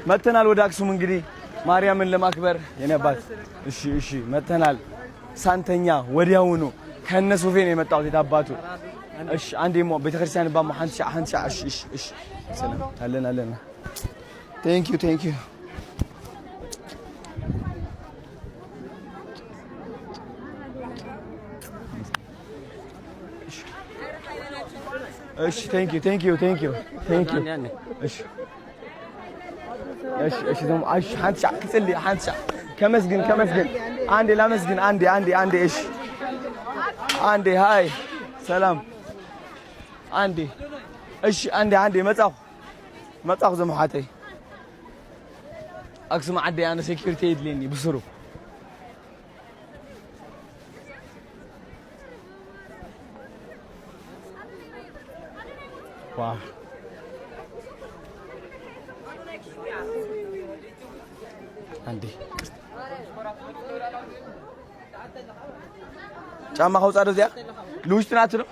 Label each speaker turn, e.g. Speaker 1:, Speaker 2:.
Speaker 1: መተናል ወደ አክሱም እንግዲህ ማርያምን ለማክበር የነባት እሺ መተናል ሳንተኛ ወዲያውኑ ከነ ሶፌ ነው የመጣው የታባቱ እሺ አንዴሞ ቤተክርስቲያን ባማ አንቻ እሺ ሰላም አለና ቴንክ ዩ እሺ ቴንክ ዩ እሺ ደሞ አሽ አንቻ ክጽልይ አንቻ ከመስግን አንዴ ላመስግን አንዴ እሺ አንዴ ሃይ ሰላም አንዴ እሺ አንዴ መጻሁ ዘመሓተይ አክሱም ዓዲ አነ ሴኩሪቲ ይድልኒ ብስሩ ዋው አንዴ ጫማ ኸውጻ ደዚያ ልውሽት ናት ነው